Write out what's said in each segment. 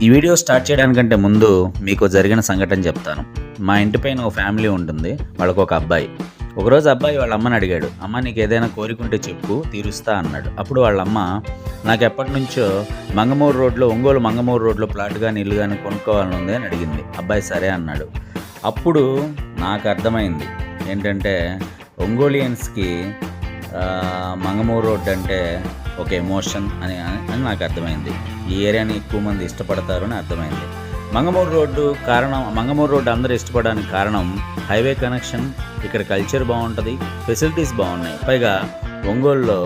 ఈ video start చేయడానికంటే ముందు మీకు జరిగిన సంఘటన చెప్తాను. మా ఇంటి పైన ఒక ఫ్యామిలీ ఉంటుంది. వాళ్ళకు ఒక అబ్బాయి. ఒకరోజు అబ్బాయి వాళ్ళ అమ్మని అడిగాడు, అమ్మ నీకు ఏదైనా కోరికుంటే చెప్పు తీరుస్తా అన్నాడు. అప్పుడు వాళ్ళ అమ్మ నాకు ఎప్పటి నుంచో ఒంగోలు మంగమూరు రోడ్లో ప్లాట్ కానీ ఇల్లు కానీ కొనుక్కోవాలని ఉంది అని అడిగింది. అబ్బాయి సరే అన్నాడు. అప్పుడు నాకు అర్థమైంది ఏంటంటే ఒంగోలియన్స్కి మంగమూరు రోడ్ అంటే ఒక ఎమోషన్ అని నాకు అర్థమైంది. ఈ ఏరియాని ఎక్కువ మంది ఇష్టపడతారు అని అర్థమైంది. మంగమూరు రోడ్డు అందరూ ఇష్టపడడానికి కారణం హైవే కనెక్షన్, ఇక్కడ కల్చర్ బాగుంటుంది, ఫెసిలిటీస్ బాగున్నాయి. పైగా ఒంగోలులో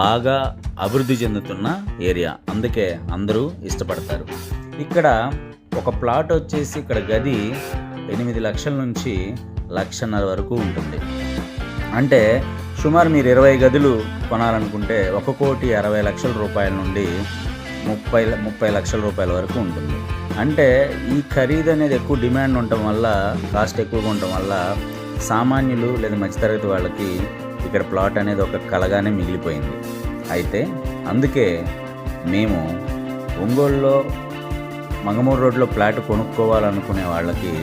బాగా అభివృద్ధి చెందుతున్న ఏరియా, అందుకే అందరూ ఇష్టపడతారు. ఇక్కడ ఒక ప్లాట్ వచ్చేసి ఇక్కడ గది 8 లక్షల నుంచి 1.5 లక్షల వరకు ఉంటుంది. అంటే సుమారు మీరు 20 గదులు కొనాలనుకుంటే 1,60,00,000 రూపాయల నుండి 30 లక్షల రూపాయల వరకు ఉంటుంది. అంటే ఈ ఖరీదు అనేది ఎక్కువ డిమాండ్ ఉండటం వల్ల, కాస్ట్ ఎక్కువగా ఉండటం వల్ల సామాన్యులు లేదా మధ్యతరగతి వాళ్ళకి ఇక్కడ ప్లాట్ అనేది ఒక కలగానే మిగిలిపోయింది. అయితే అందుకే మేము ఒంగోలులో మంగమూరు రోడ్లో ప్లాట్ కొనుక్కోవాలనుకునే వాళ్ళకి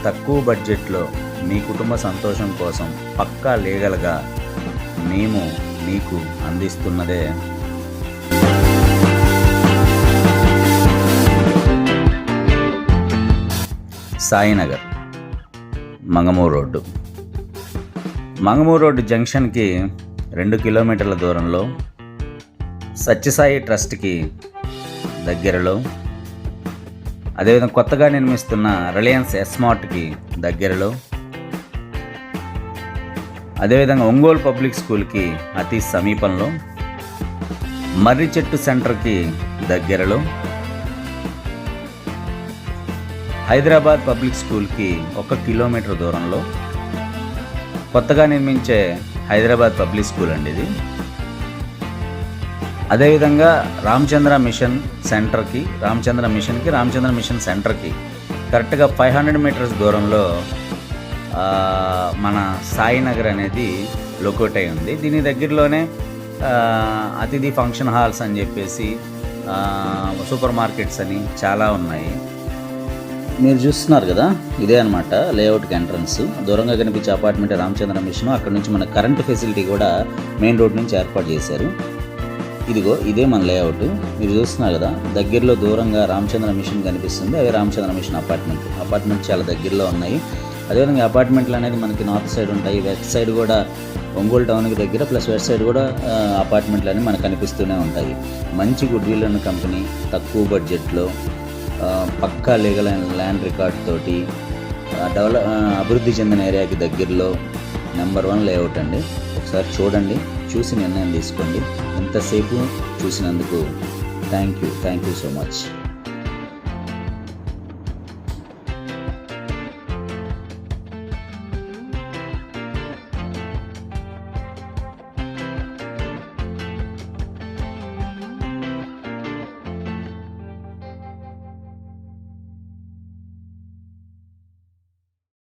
తక్కువ బడ్జెట్లో మీ కుటుంబ సంతోషం కోసం పక్కా లీగల్గా మేము మీకు అందిస్తున్నదే సాయినగర్ మంగమూరు రోడ్డు జంక్షన్కి 2 కిలోమీటర్ల దూరంలో, సత్యసాయి ట్రస్ట్కి దగ్గరలో, అదేవిధంగా కొత్తగా నిర్మిస్తున్న రిలయన్స్ ఎస్మార్ట్కి దగ్గరలో, అదేవిధంగా ఒంగోలు పబ్లిక్ స్కూల్కి అతి సమీపంలో, మర్రి చెట్టు సెంటర్కి దగ్గరలో, హైదరాబాద్ పబ్లిక్ స్కూల్కి 1 కిలోమీటర్ దూరంలో, కొత్తగా నిర్మించే హైదరాబాద్ పబ్లిక్ స్కూల్ అండి ఇది. అదేవిధంగా రామచంద్ర మిషన్ సెంటర్కి కరెక్ట్గా 500 మీటర్స్ దూరంలో మన సాయినగర్ అనేది లొకేట్ అయి ఉంది. దీని దగ్గరలోనే అతిథి ఫంక్షన్ హాల్స్ అని చెప్పేసి, సూపర్ మార్కెట్స్ అని చాలా ఉన్నాయి. మీరు చూస్తున్నారు కదా, ఇదే అనమాట లేఅవుట్కి ఎంట్రన్స్. దూరంగా కనిపించే అపార్ట్మెంట్ రామచంద్ర మిషన్. అక్కడ నుంచి మన కరెంటు ఫెసిలిటీ కూడా మెయిన్ రోడ్ నుంచి ఏర్పాటు చేశారు. ఇదే మన లేఅవుట్. మీరు చూస్తున్నారు కదా, దగ్గరలో దూరంగా రామచంద్ర మిషన్ కనిపిస్తుంది. అవే రామచంద్ర మిషన్ అపార్ట్మెంట్ చాలా దగ్గరలో ఉన్నాయి. అదేవిధంగా అపార్ట్మెంట్లు అనేది మనకి నార్త్ సైడ్ ఉంటాయి, వెస్ట్ సైడ్ కూడా ఒంగోలు టౌన్కి దగ్గర, ప్లస్ వెస్ట్ సైడ్ కూడా అపార్ట్మెంట్లు అనేవి మనకు కనిపిస్తూనే ఉంటాయి. మంచి గుడ్ విల్ ఉన్న కంపెనీ, తక్కువ బడ్జెట్లో, పక్కా లీగల్ ల్యాండ్ రికార్డ్ తోటి, అభివృద్ధి చెందిన ఏరియాకి దగ్గరలో నెంబర్ 1 లేఅవుట్ అండి. ఒకసారి చూడండి, చూసి నిర్ణయం తీసుకోండి. ఎంతసేపు చూసినందుకు థ్యాంక్ యూ సో మచ్.